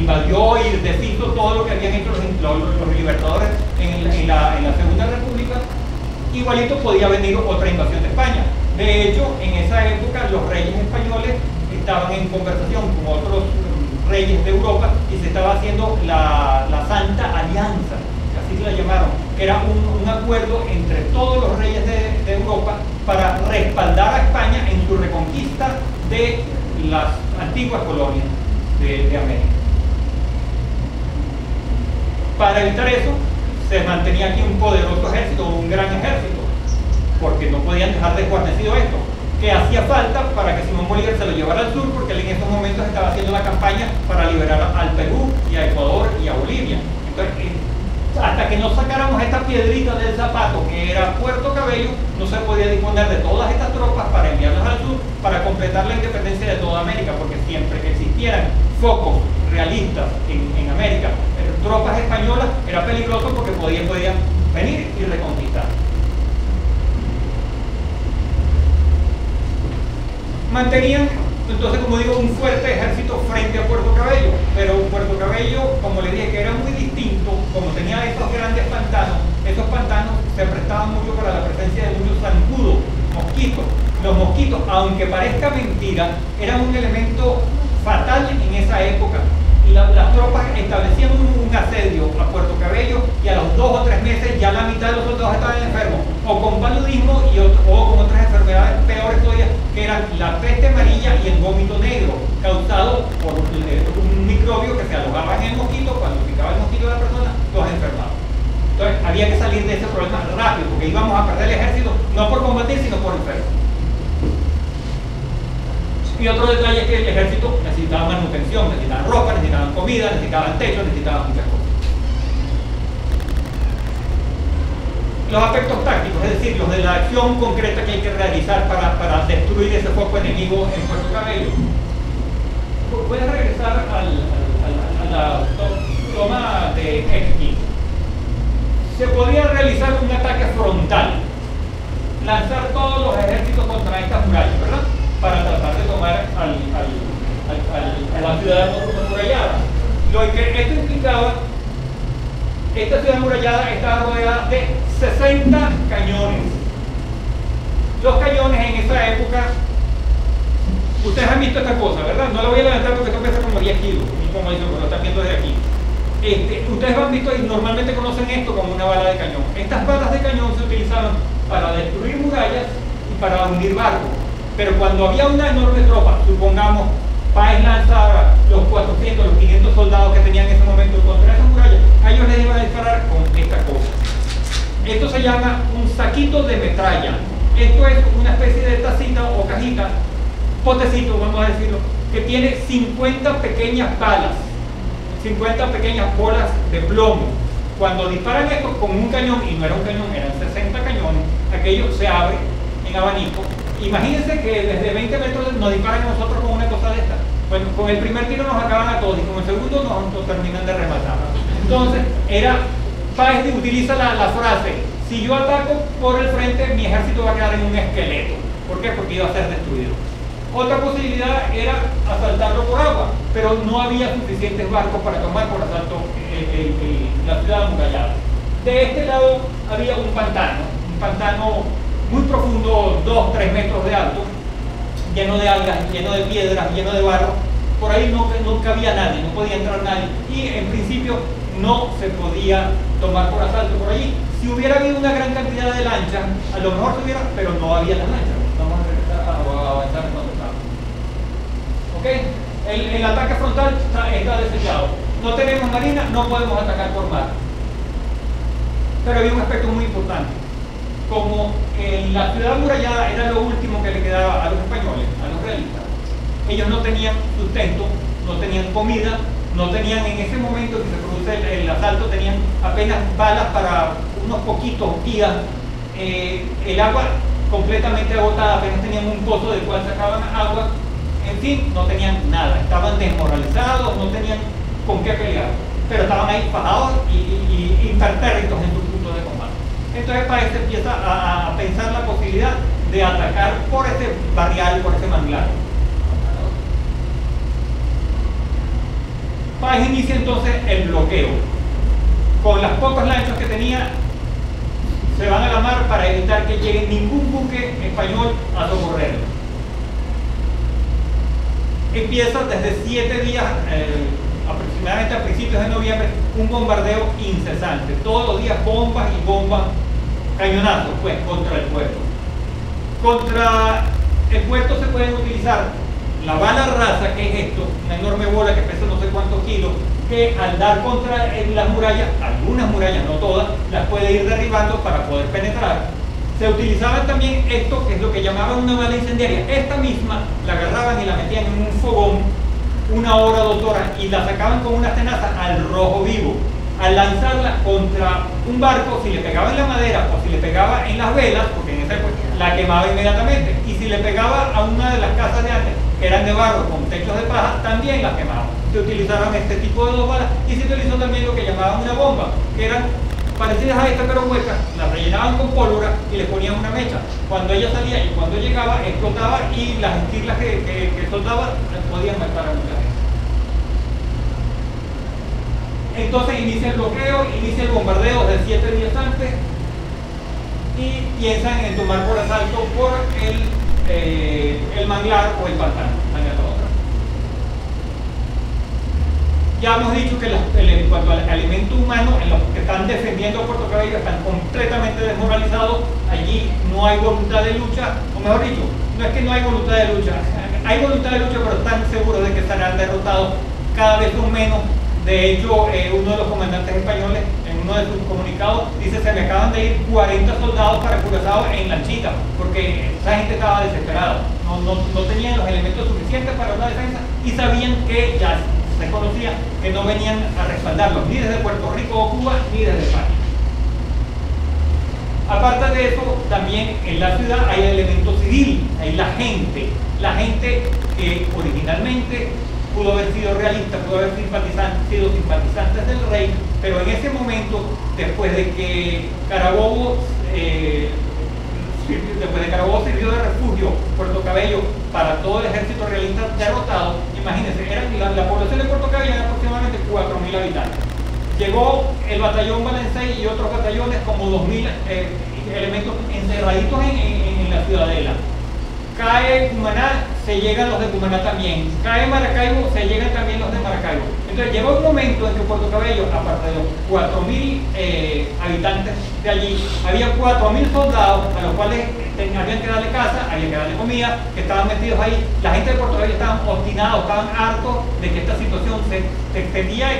invadió y deshizo todo lo que habían hecho los libertadores en la Segunda República, igualito podía venir otra invasión de España. De hecho, en esa época los reyes españoles estaban en conversación con otros reyes de Europa y se estaba haciendo la Santa Alianza, así se la llamaron, que era un acuerdo entre todos los reyes de Europa para respaldar a España en su reconquista de las antiguas colonias de América. Para evitar eso, se mantenía aquí un poderoso ejército, un gran ejército, porque no podían dejar desguarnecido esto, que hacía falta para que Simón Bolívar se lo llevara al sur, porque él en estos momentos estaba haciendo la campaña para liberar al Perú y a Ecuador y a Bolivia. Entonces, hasta que no sacáramos esta piedrita del zapato, que era Puerto Cabello, no se podía disponer de todas estas tropas para enviarlas al sur, para completar la independencia de toda América, porque siempre que existieran focos realistas en América, tropas españolas, era peligroso porque podían venir y reconquistar. Mantenían, entonces, como digo, un fuerte ejército frente a Puerto Cabello, pero Puerto Cabello, como les dije, que era muy distinto, como tenía estos grandes pantanos, esos pantanos se prestaban mucho para la presencia de muchos zancudos, mosquitos. Los mosquitos, aunque parezca mentira, eran un elemento fatal en esa época. Las tropas establecían un asedio a Puerto Cabello y a los 2 o 3 meses ya la mitad de los soldados estaban enfermos, o con paludismo o con otras enfermedades peores todavía, que eran la peste amarilla y el vómito negro, causado por un microbio que se alojaba en el mosquito. Cuando picaba el mosquito de la persona, los enfermaba. Entonces había que salir de ese problema rápido, porque íbamos a perder el ejército no por combatir, sino por enfermos. Y otro detalle es que el ejército necesitaba manutención, necesitaban ropa, necesitaban comida, necesitaban techo, necesitaban muchas cosas. Los aspectos tácticos, es decir, los de la acción concreta que hay que realizar para destruir ese foco enemigo en Puerto Cabello. Voy a regresar a la toma de X. Se podía realizar un ataque frontal, lanzar todos los ejércitos contra estas murallas, ¿verdad?, para tratar de tomar a la ciudad amurallada. Lo que esto implicaba, esta ciudad amurallada estaba rodeada de 60 cañones. Los cañones en esa época, ustedes han visto esta cosa, ¿verdad? No la voy a levantar porque esto pesa como 10 kilos, como dicen, lo están viendo desde aquí. Ustedes han visto y normalmente conocen esto como una bala de cañón. Estas balas de cañón se utilizaban para destruir murallas y para hundir barcos. Pero cuando había una enorme tropa, supongamos, Páez lanzaba los 400, los 500 soldados que tenían en ese momento contra esas murallas, a ellos les iban a disparar con esta cosa. Esto se llama un saquito de metralla. Esto es una especie de tacita o cajita, potecito, vamos a decirlo, que tiene 50 pequeñas balas, 50 pequeñas bolas de plomo. Cuando disparan esto con un cañón, y no era un cañón, eran 60 cañones, aquello se abre en abanico. Imagínense que desde 20 metros nos disparan a nosotros con una cosa de esta. Bueno, con el primer tiro nos acaban a todos y con el segundo nos terminan de rematar. Entonces, Páez utiliza la frase: si yo ataco por el frente, mi ejército va a quedar en un esqueleto. ¿Por qué? Porque iba a ser destruido. Otra posibilidad era asaltarlo por agua, pero no había suficientes barcos para tomar por asalto la ciudad amurallada. De este lado había un pantano muy profundo, 2-3 metros de alto, lleno de algas, lleno de piedras, lleno de barro. Por ahí no cabía nadie, no podía entrar nadie, y en principio no se podía tomar por asalto por allí. Si hubiera habido una gran cantidad de lanchas, a lo mejor se hubiera, pero no había las lanchas. Vamos a regresar a avanzar en cuanto estamos. ¿Ok? El ataque frontal está desechado. No tenemos marina, no podemos atacar por mar. Pero había un aspecto muy importante. Como la ciudad amurallada era lo último que le quedaba a los españoles, a los realistas, ellos no tenían sustento, no tenían comida, no tenían en ese momento que se produce el asalto, tenían apenas balas para unos poquitos días, el agua completamente agotada, apenas tenían un pozo del cual sacaban agua, en fin, no tenían nada, estaban desmoralizados, no tenían con qué pelear, pero estaban ahí fajados y impertérritos en su punto de combate. Entonces Páez empieza a pensar la posibilidad de atacar por ese barrial, por ese manglar. Páez Páez inicia entonces el bloqueo. Con las pocas lanchas que tenía, se van a la mar para evitar que llegue ningún buque español a socorrerlo. Empieza desde 7 días, aproximadamente a principios de noviembre, un bombardeo incesante. Todos los días bombas y bombas, cañonazos, pues, contra el puerto. Contra el puerto se pueden utilizar la bala rasa, que es esto, una enorme bola que pesa no sé cuántos kilos, que al dar contra las murallas, algunas murallas, no todas, las puede ir derribando para poder penetrar. Se utilizaban también esto, que es lo que llamaban una bala incendiaria. Esta misma la agarraban y la metían en un fogón 1 hora, 2 horas, y la sacaban con una tenaza al rojo vivo. Al lanzarla contra un barco, si le pegaba en la madera o si le pegaba en las velas, porque en esa época la quemaba inmediatamente, y si le pegaba a una de las casas de antes, que eran de barro con techos de paja, también las quemaba. Se utilizaron este tipo de 2 balas, y se utilizó también lo que llamaban una bomba, que eran parecidas a esta pero huecas, las rellenaban con pólvora y les ponían una mecha. Cuando ella salía y cuando llegaba, explotaba, y las esquirlas que soltaba podían matar a mucha gente. Entonces inicia el bloqueo, inicia el bombardeo de 7 días antes, y piensan en tomar por asalto por el manglar o el pantano. Ya hemos dicho que en cuanto al alimento humano, en los que están defendiendo Puerto Cabello están completamente desmoralizados. Allí no hay voluntad de lucha, o mejor dicho, no es que no hay voluntad de lucha, hay voluntad de lucha, pero están seguros de que serán derrotados. Cada vez son menos. De hecho, uno de los comandantes españoles, en uno de sus comunicados, dice: se me acaban de ir 40 soldados para Curazao en lanchita, porque esa gente estaba desesperada. No tenían los elementos suficientes para una defensa, y sabían que ya se conocía que no venían a respaldarlos, ni desde Puerto Rico o Cuba, ni desde España. Aparte de eso, también en la ciudad hay elemento civil, hay la gente que originalmente pudo haber sido realista, pudo haber sido simpatizantes del rey, pero en ese momento, después de que Carabobo sirvió de refugio Puerto Cabello para todo el ejército realista derrotado, imagínense, la población de Puerto Cabello era aproximadamente 4.000 habitantes. Llegó el batallón Valencey y otros batallones, como 2.000 elementos encerraditos en la ciudadela. Cae Cumaná, se llegan los de Cumaná también. Cae Maracaibo, se llegan también los de Maracaibo. Entonces llegó un momento en que Puerto Cabello, aparte de los 4.000 habitantes de allí, había 4.000 soldados a los cuales habían que darle casa, había que darle comida, que estaban metidos ahí. La gente de Puerto Cabello estaban obstinados, estaban hartos de que esta situación se extendía.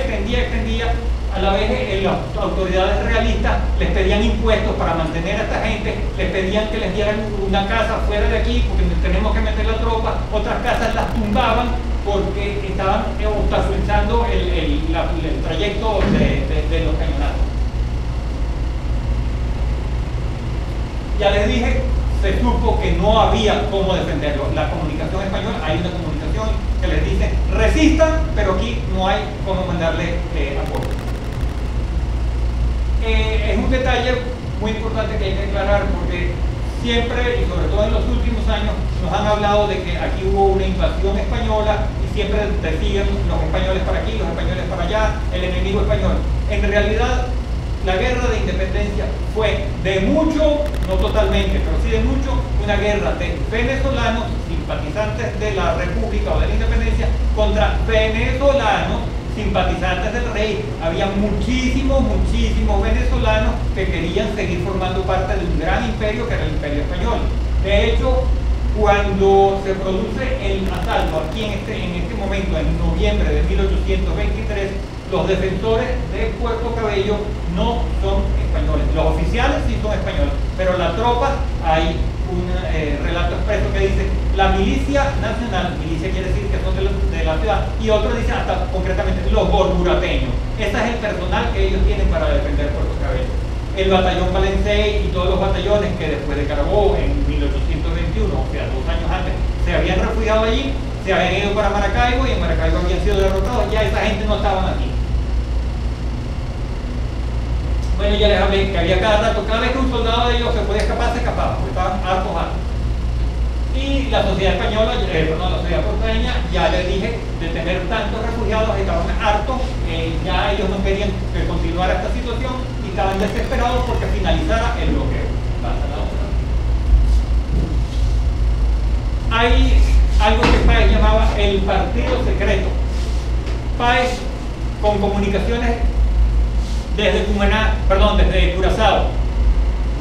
A la vez las autoridades realistas les pedían impuestos para mantener a esta gente, les pedían que les dieran una casa fuera de aquí porque tenemos que meter la tropa, otras casas las tumbaban porque estaban obstaculizando el trayecto de los cañonazos. Ya les dije, se supo que no había cómo defenderlo. La comunicación española, hay una comunicación que les dice: resistan, pero aquí no hay cómo mandarle apoyo. Es un detalle muy importante que hay que aclarar, porque siempre, y sobre todo en los últimos años, nos han hablado de que aquí hubo una invasión española y siempre decían los españoles para aquí, los españoles para allá, el enemigo español. En realidad, la guerra de independencia fue de mucho, no totalmente, pero sí de mucho, una guerra de venezolanos, simpatizantes de la República o de la Independencia, contra venezolanos, simpatizantes del rey. Había muchísimos venezolanos que querían seguir formando parte de un gran imperio que era el Imperio Español. De hecho, cuando se produce el asalto aquí en este momento, en noviembre de 1823, los defensores de Puerto Cabello no son españoles. Los oficiales sí son españoles, pero la tropa, hay un relato expreso que dice: la milicia nacional, milicia quiere decir que son de la ciudad, y otro dice hasta concretamente los borburateños. Ese es el personal que ellos tienen para defender Puerto Cabello. El batallón Valencey y todos los batallones que después de Carabobo en 1821, o sea 2 años antes, se habían refugiado allí, se habían ido para Maracaibo, y en Maracaibo habían sido derrotados. Ya esa gente no estaban aquí. Bueno, ya les hablé que había cada vez que un soldado de ellos se podía escapar, se escapaba, porque estaban hartos. Y la sociedad española, la sociedad porteña, ya les dije, de tener tantos refugiados, estaban hartos querían que continuara esta situación y estaban desesperados porque finalizara el bloqueo. Pasa la otra. Hay algo que Páez llamaba el partido secreto. Páez, con comunicaciones desde Cumaná, desde Curazao,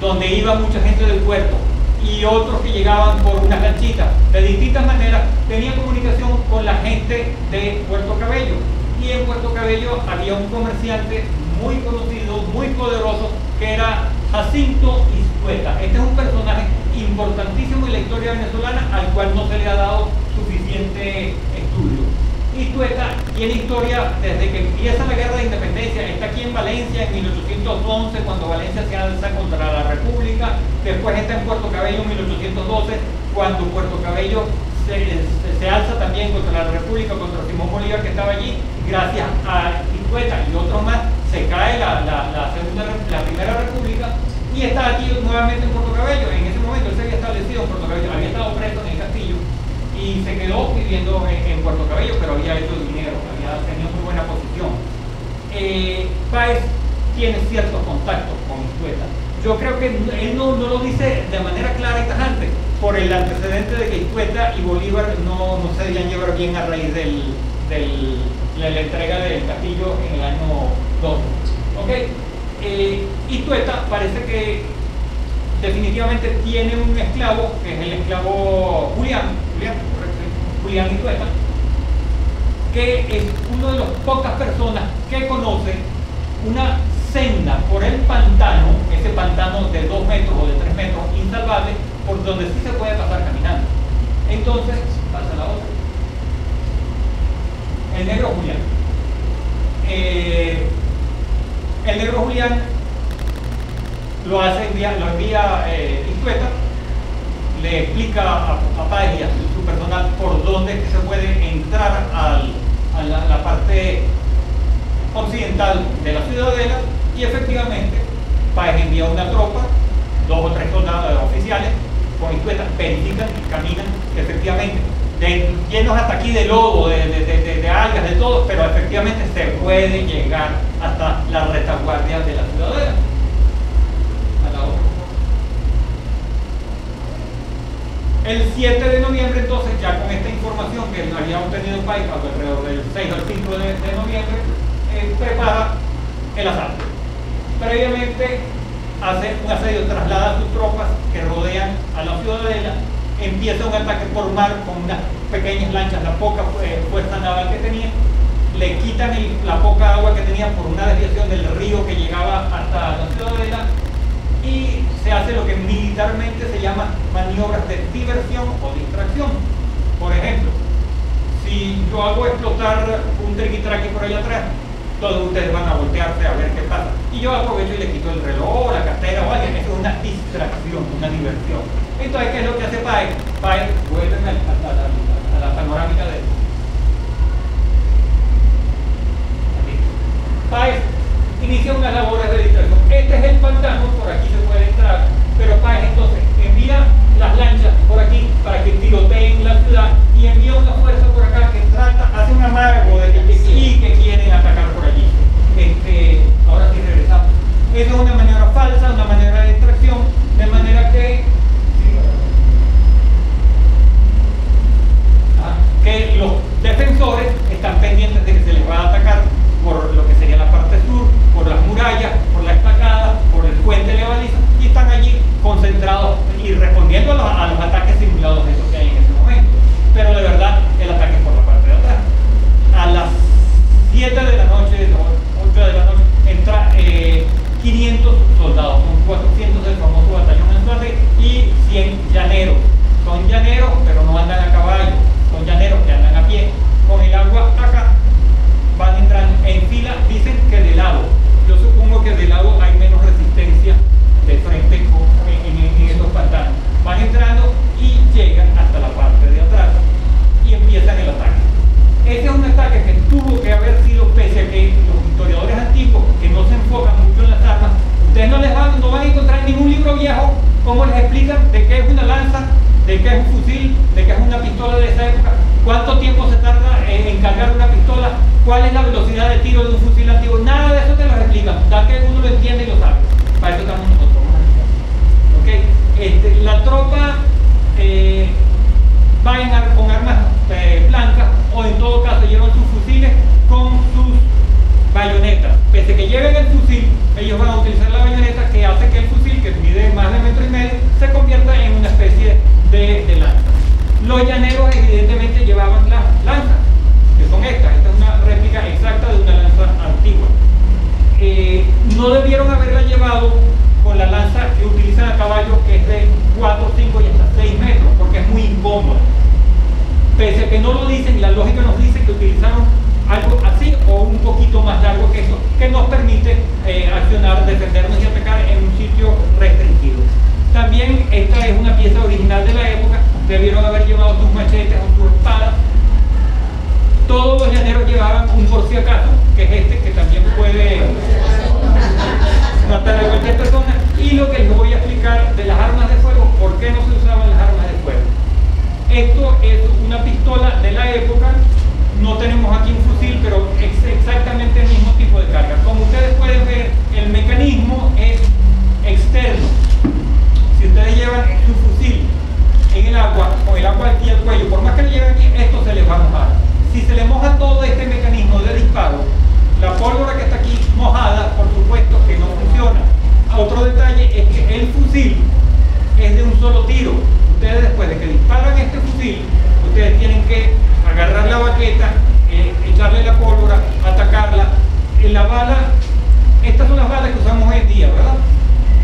donde iba mucha gente del puerto, y otros que llegaban por unas lanchitas, de distintas maneras, tenía comunicación con la gente de Puerto Cabello. Y en Puerto Cabello había un comerciante muy conocido, muy poderoso, que era Jacinto Iztueta. Este es un personaje importantísimo en la historia venezolana al cual no se le ha dado suficiente estudio. Iztueta tiene historia desde que empieza la guerra de independencia. Está aquí en Valencia en 1811, cuando Valencia se alza contra la República. Después está en Puerto Cabello en 1812, cuando Puerto Cabello se alza también contra la República, contra Simón Bolívar, que estaba allí. Gracias a Iztueta y otros más se cae la Primera República, y está aquí nuevamente en Puerto Cabello. En ese momento él se había establecido en Puerto Cabello, había estado preso en el castillo y se quedó viviendo en Puerto Cabello, pero había hecho dinero, había tenido muy buena posición. Páez tiene ciertos contactos con Iztueta. Yo creo que él no lo dice de manera clara y tajante, por el antecedente de que Iztueta y Bolívar no se debían llevar bien a raíz de la entrega del castillo en el año 12. ¿Okay? Iztueta parece que definitivamente tiene un esclavo, que es el esclavo Julián Iztueta, que es uno de las pocas personas que conoce una senda por el pantano, ese pantano de 2 metros o de 3 metros insalvable, por donde sí se puede pasar caminando. Entonces, pasa la otra. El negro Julián. El negro Julián lo envía Iztueta, le explica a Páez y a su personal por dónde es que se puede entrar a la parte occidental de la ciudadela, y efectivamente Páez envía una tropa, 2 o 3 soldados oficiales con Iztueta, verifican y caminan efectivamente, llenos hasta aquí de lodo, de algas, de todo, pero efectivamente se puede llegar hasta la retaguardia de la ciudadela. A la otra. El 7 de noviembre, entonces, ya con esta información que había obtenido Páez alrededor del 6 al 5 de noviembre, prepara el asalto. Previamente hace un asedio, traslada a sus tropas que rodean a la ciudadela, empieza un ataque por mar con unas pequeñas lanchas, la poca fuerza naval que tenía, le quitan la poca agua que tenía por una desviación del río que llegaba hasta la ciudadela, y se hace lo que militarmente se llama maniobras de diversión o distracción. Por ejemplo, si yo hago explotar un triqui-traqui por allá atrás, todos ustedes van a voltearse a ver qué pasa, y yo aprovecho y le quito el reloj, la cartera o algo. Eso es una distracción, una diversión. Entonces, ¿qué es lo que hace Páez? Páez vuelve a la panorámica de Páez inicia unas labores de distracción. Este es el pantano, por aquí se puede entrar, pero Páez entonces envía las lanchas por aquí para que tiroteen la ciudad, y envía una fuerza por acá que hace un amago de que quieren atacar por allí. Ahora sí regresamos. Esa es una maniobra falsa, una maniobra de distracción, de manera que los defensores están pendientes de que se les va a atacar por lo que sería la parte sur, por las murallas, por la estacada, por el puente levadizo, y están allí concentrados y respondiendo a los ataques simulados de esos que hay en ese momento. Pero de verdad el ataque es por la parte de atrás. A las 7 de la noche, 8 de la noche, entra 500 soldados, son 400 del famoso batallón Anzuate y 100 llaneros. Son llaneros, pero no andan a caballo, son llaneros que andan a pie. Con el agua acá, van entrando en fila, dicen que de lado. Yo supongo que de lado hay menos resistencia de frente en estos pantanos. Van entrando y llegan hasta la parte de atrás y empiezan el ataque. Este es un ataque que tuvo que haber sido, pese a que los historiadores antiguos, que no se enfocan mucho en las armas, ustedes tiro de un fusil antiguo, nada de eso te lo explican, da que uno lo entiende y lo sabe. Para eso estamos nosotros. ¿Okay? La tropa va con armas blancas, o en todo caso llevan sus fusiles con sus bayonetas. Pese a que lleven el fusil, ellos van a utilizar la bayoneta, que hace que el fusil, que mide más de 1,5 metros, se convierta en una especie de lanza. Los llaneros evidentemente llevaban las lanzas, que son estas. Esta es una réplica exacta de una lanza antigua. No debieron haberla llevado con la lanza que utilizan a caballo, que es de 4, 5 y hasta 6 metros, porque es muy incómoda. Pese a que no lo dicen, la lógica nos dice que utilizaron algo así o un poquito más largo que eso, que nos permite accionar, defendernos y atacar en un sitio restringido. También esta es una pieza original de la época, debieron haber llevado sus machetes o sus espadas. Todos los llaneros llevaban un por si acaso, que es este, que también puede matar a cualquier persona. Y lo que les voy a explicar de las armas de fuego, por qué no se usaban las armas de fuego. Esto es una pistola de la época. No tenemos aquí un fusil, pero es exactamente el mismo tipo de carga. Como ustedes pueden ver, el mecanismo es externo. Si ustedes llevan su fusil en el agua, con el agua aquí al cuello, por más que lo lleven aquí, esto se les va a mojar. Si se le moja todo este mecanismo de disparo, la pólvora que está aquí mojada, por supuesto que no funciona. Otro detalle es que el fusil es de un solo tiro. Ustedes, después de que disparan este fusil, ustedes tienen que agarrar la baqueta, echarle la pólvora, atacarla. La bala, estas son las balas que usamos hoy en día, ¿verdad?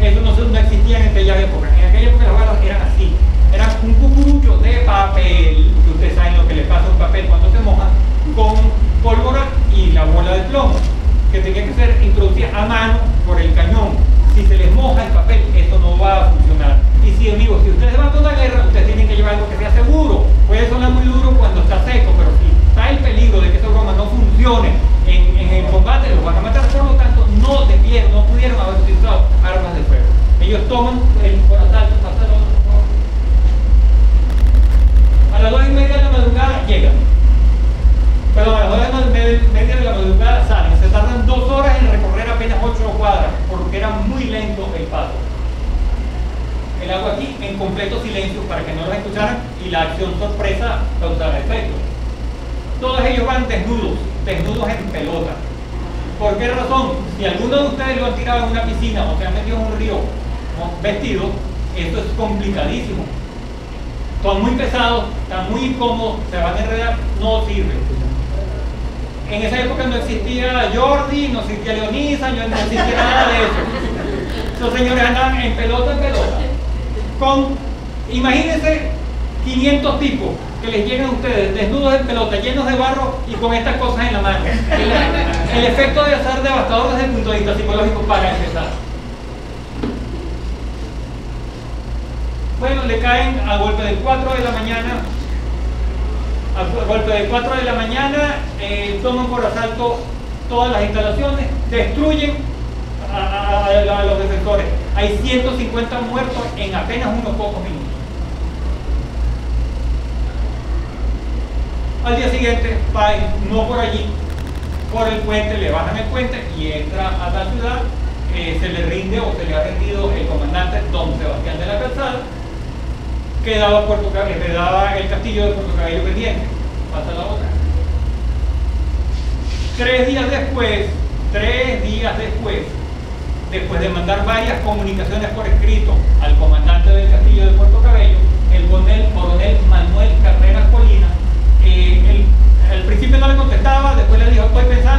Eso no existía en aquella época. En aquella época las balas eran así. Eran un cucurucho de papel, que ustedes saben lo que le pasa a un papel cuando se moja, con pólvora y la bola de plomo, que tenía que ser introducida a mano por el cañón. Si se les moja el papel, eso no va a funcionar. Y si, amigos, si ustedes van a una guerra, ustedes tienen que llevar algo que sea seguro. Puede sonar muy duro cuando está seco, pero si está el peligro de que esa broma no funcione en el combate, los van a matar. Por lo tanto, no pudieron haber utilizado armas de fuego. Ellos toman por asalto, a las 2:30 de la madrugada llegan. Perdón, a las 2:30 de la madrugada salen. Se tardan 2 horas en recorrer apenas 8 cuadras, porque era muy lento el paso. El agua aquí en completo silencio para que no los escucharan y la acción sorpresa causara efecto. Todos ellos van desnudos en pelota. ¿Por qué razón? Si alguno de ustedes lo han tirado en una piscina o se han metido en un río vestidos, esto es complicadísimo. Son muy pesados, están muy incómodos, se van a enredar, no sirve. En esa época no existía Jordi, no existía Leonisa, no existía nada de eso. Esos señores andaban en pelota. Imagínense 500 tipos que les llegan a ustedes desnudos en pelota, llenos de barro y con estas cosas en la mano. El efecto debe ser devastador desde el punto de vista psicológico para empezar. Bueno, le caen a golpe de 4 de la mañana. A golpe de 4 de la mañana toman por asalto todas las instalaciones, destruyen a los defensores. Hay 150 muertos en apenas unos pocos minutos. Al día siguiente, no por allí, por el puente, le bajan el puente y entra a la ciudad. Se le rinde o se le ha rendido el comandante don Sebastián de la Calzada, que daba el castillo de Puerto Cabello pendiente. Pasa la otra. 3 días después de mandar varias comunicaciones por escrito al comandante del castillo de Puerto Cabello, el coronel Manuel Carreras Colina, al principio no le contestaba, después le dijo: estoy pensando